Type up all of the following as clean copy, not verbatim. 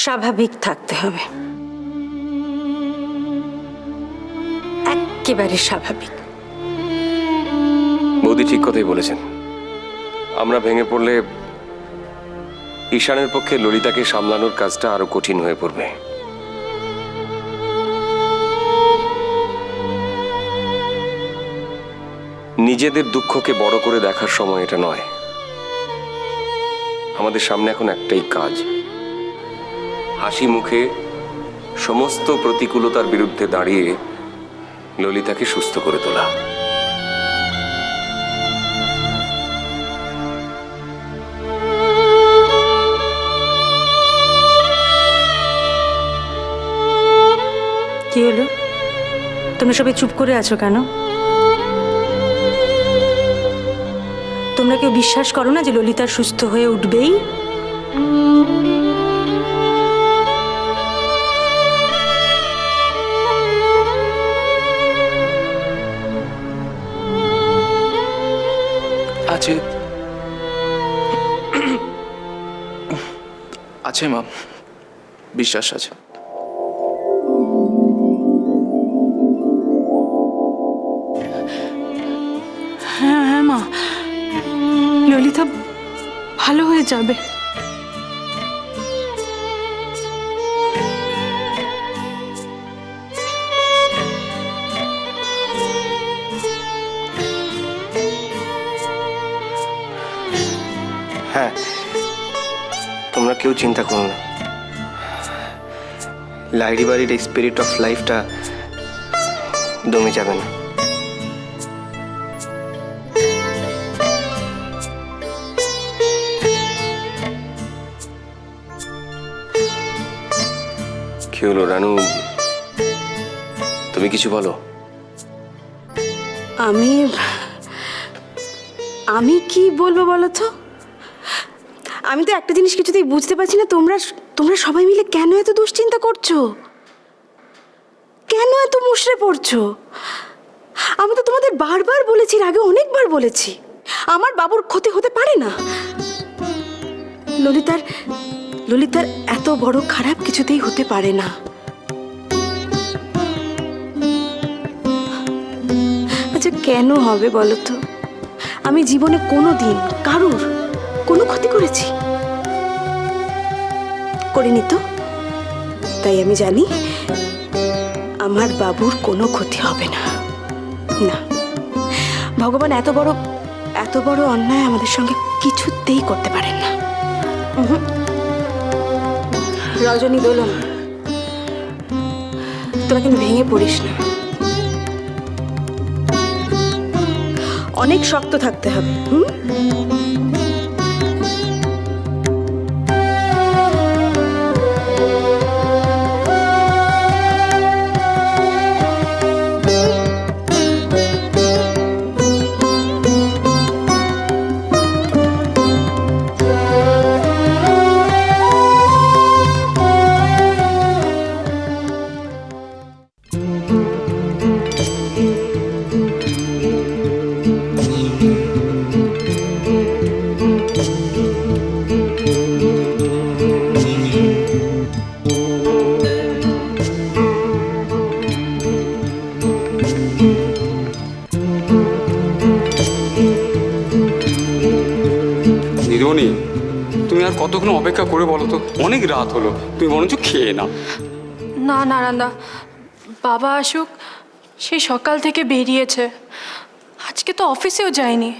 স্বাভাবিক থাকতে হবে, একেবারে স্বাভাবিক। বৌদি ঠিক কথাই বলেছেন। আমরা ভেঙে পড়লে ঈশানের পক্ষে ললিতাকে সামলানোর কাজটা আরো কঠিন হয়ে পড়বে। নিজেদের দুঃখকে বড় করে দেখার সময় এটা নয়। আমাদের সামনে এখন একটাই কাজ, হাসি মুখে সমস্ত প্রতিকূলতার বিরুদ্ধে দাঁড়িয়ে ললিতাকে সুস্থ করে তোলা। কি হলো, তোমরা সবাই চুপ করে আছো কেন? তোমরা কেউ বিশ্বাস করো না যে ললিতা সুস্থ হয়ে উঠবেই? আছে আছে মা, বিশ্বাস আছে। হ্যাঁ হ্যাঁ মা, ললিতা ভালো হয়ে যাবে। হ্যাঁ, তোমরা কেউ চিন্তা করো না, লাইরি বাড়ির এই স্পিরিট অফ লাইফটা দমে যাবে না। কি হলো রানু, তুমি কিছু বলো। আমি কি বলবো বলো তো? আমি তো একটা জিনিস কিছুতেই বুঝতে পারছি না, তোমরা সবাই মিলে কেন এত দুশ্চিন্তা করছো, কেন এত মুষড়ে পড়ছো? আমি তো তোমাদের বারবার বলেছি, আগে অনেকবার বলেছি, আমার বাবুর ক্ষতি হতে পারে না। ললিতার এত বড় খারাপ কিছুতেই হতে পারে না। আচ্ছা কেন হবে বলো তো? আমি জীবনে কোনো দিন কারুর কোনো ক্ষতি করেছি? করিনি তো। তাই আমি জানি আমার বাবুর কোনো ক্ষতি হবে না। না, ভগবান এত বড় অন্যায় আমাদের সঙ্গে কিছুতেই করতে পারেন না। রজনী দোলন, তোরা কিন্তু ভেঙে পড়িস না, অনেক শক্ত থাকতে হবে। দিদিমণি, তুমি আর কতক্ষণ অপেক্ষা করে বলো তো? অনেক রাত হলো, তুমি বরঞ্চ খেয়ে নাও। না নারায়ণদা, বাবা আসুক, সেই সকাল থেকে বেরিয়েছে, আজকে তো অফিসেও যায়নি।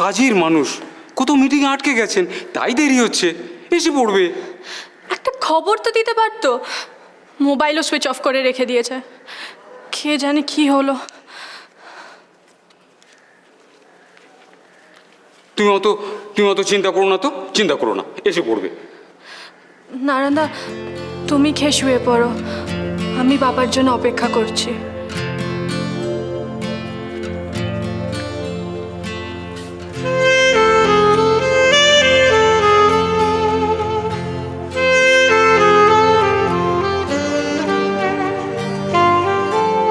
কাজের মানুষ, কত মিটিংয়ে আটকে গেছেন, তাই দেরি হচ্ছে, এসে পড়বে। একটা খবর তো দিতে পারতো, মোবাইলও সুইচ অফ করে রেখে দিয়েছে, কে জানে কি হলো। তুমি অত চিন্তা করো না তো, চিন্তা করো না, এসে পড়বে। নারায়ণদা, তুমি খেয়ে শুয়ে পড়ো, আমি বাবার জন্য অপেক্ষা করছি।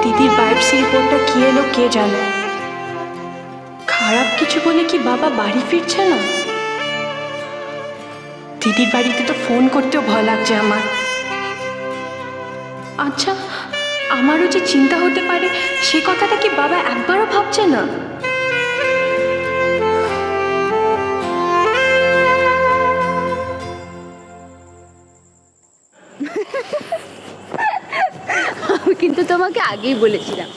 দিদির বায়োপসি রিপোর্টটা কি এলো কে জানে। খারাপ কিছু বলে কি বাবা বাড়ি ফিরছে না? দিদির বাড়িতে তো ফোন করতেও ভয় লাগছে আমার। আচ্ছা, আমারও যে চিন্তা হতে পারে সে কথাটা কি বাবা একবারও ভাবছে না? আমি কিন্তু তোমাকে আগেই বলেছিলাম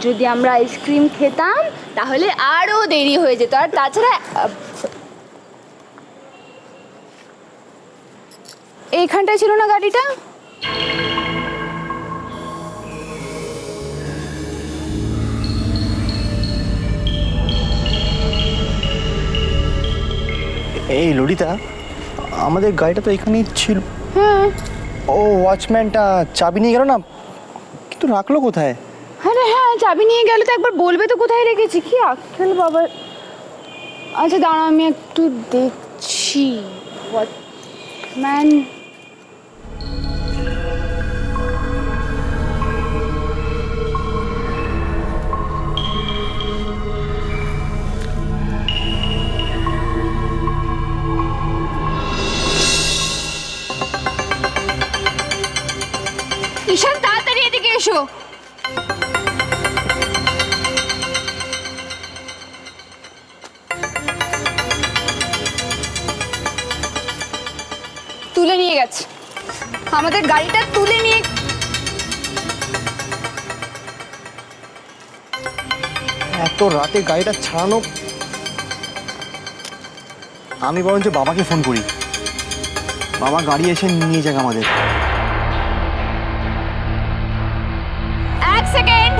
যদি আমরা আইসক্রিম খেতাম তাহলে আরো দেরি হয়ে যেত। আর তাছাড়া এইখানটায় ছিল না গাড়িটা? এই ললিতা, আমাদের গাড়িটা তো এখানেই ছিল। হ্যাঁ। ও ওয়াচম্যানটা চাবি নিয়ে গেল না, কিন্তু রাখলো কোথায়? আরে হ্যাঁ, চাবি নিয়ে গেলে তো একবার বলবে তো কোথায় রেখেছি। কি আক্কেল বাবা। আচ্ছা দাঁড়া, আমি একটু দেখছি। ওয়াচম্যান ঈশান, তাড়াতাড়ি এদিকে এসো। তুলে নিয়ে গেছে আমাদের গাড়িটা, তুলে নিয়ে এত রাতে গাড়িটা ছাড়ানো। আমি বরঞ্চ বাবাকে ফোন করি, বাবা গাড়ি এসে নিয়ে যাক আমাদের। এক সেকেন্ড।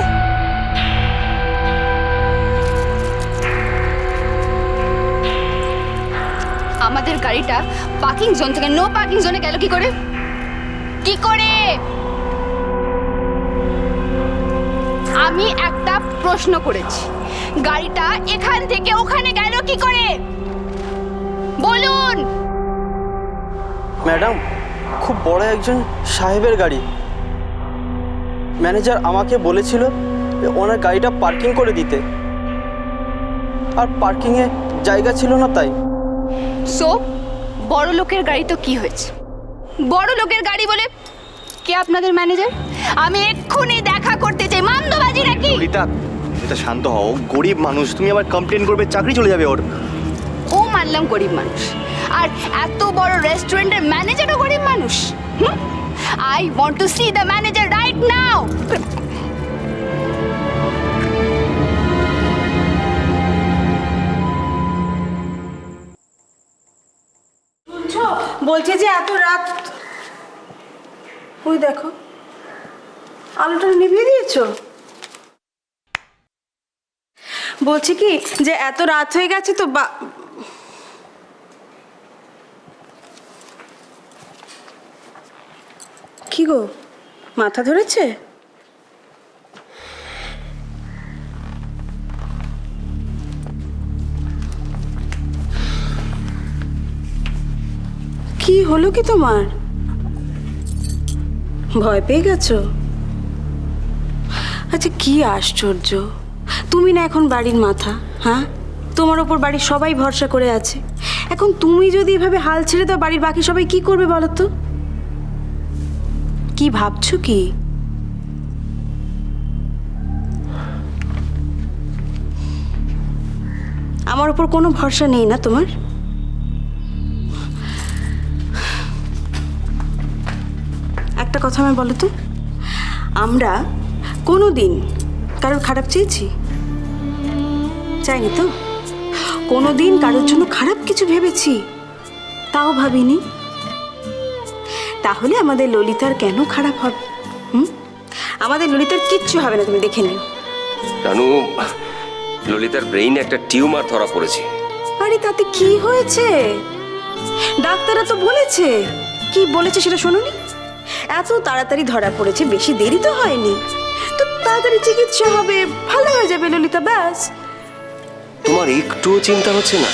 আমাদের গাড়িটা পার্কিং জোন থেকে নো পার্কিং জোনে গেল কি করে? কি করে? আমি একটা প্রশ্ন করেছি, গাড়িটা এখান থেকে ওখানে গেল কি করে বলুন। ম্যাডাম, খুব বড় একজন সাহেবের গাড়ি। ম্যানেজার আমাকে বলেছিল যে ওনার গাড়িটা পার্কিং করে দিতে, আর পার্কিংয়ে জায়গা ছিল না তাই। সো বড় লোকের গাড়ি তো কি হয়েছে? বড় লোকের গাড়ি বলে কে আপনাদের ম্যানেজার? আমি এক্ষুনি দেখা করতে চাই। মামদোবাজি নাকি? ললিতা, এটা শান্ত হও, গরিব মানুষ, তুমি আবার কমপ্লেন করবে, চাকরি চলে যাবে ওর। ও মানলাম গরিব মানুষ, আর এত বড় রেস্টুরেন্টের ম্যানেজারও গরিব মানুষ? I want to C the manager right now. বলছে যে এত রাত, ওই দেখো আলোটা নিভিয়ে দিয়েছো। বলছি কি যে এত রাত হয়ে গেছে তো কি গো, মাথা ধরেছে? কি হলো কি তোমার? ভয় পেয়ে গেছো? আচ্ছা কি আশ্চর্য, তুমি না এখন বাড়ির মাথা, হ্যাঁ? তোমার ওপর বাড়ির সবাই ভরসা করে আছে। এখন তুমি যদি এভাবে হাল ছেড়ে দাও, বাড়ির বাকি সবাই কি করবে বলো তো? কি ভাবছো কি? আমার ওপর কোনো ভরসা নেই না তোমার? একটা কথা আমি বলো তো, আমরা কোনো দিন কারোর খারাপ চেয়েছি? চাইনি তো। কোনো দিন কারোর জন্য খারাপ কিছু ভেবেছি? তাও ভাবিনি। তাহলে আমাদের ললিতার কেন খারাপ হবে? আমাদের ললিতার কিচ্ছু হবে না, তুমি দেখে নিও। রানু, ললিতার ব্রেইনে একটা টিউমার ধরা পড়েছে। আরে তাতে কি হয়েছে? ডাক্তাররা তো বলেছে। কি বলেছে সেটা শোনোনি? এত তাড়াতাড়ি ধরা পড়েছে, বেশি দেরি তো হয়নি, তো তাড়াতাড়ি চিকিৎসা হবে, ভালো হয়ে যাবে ললিতা, ব্যাস। তোমার একটুও চিন্তা হচ্ছে না?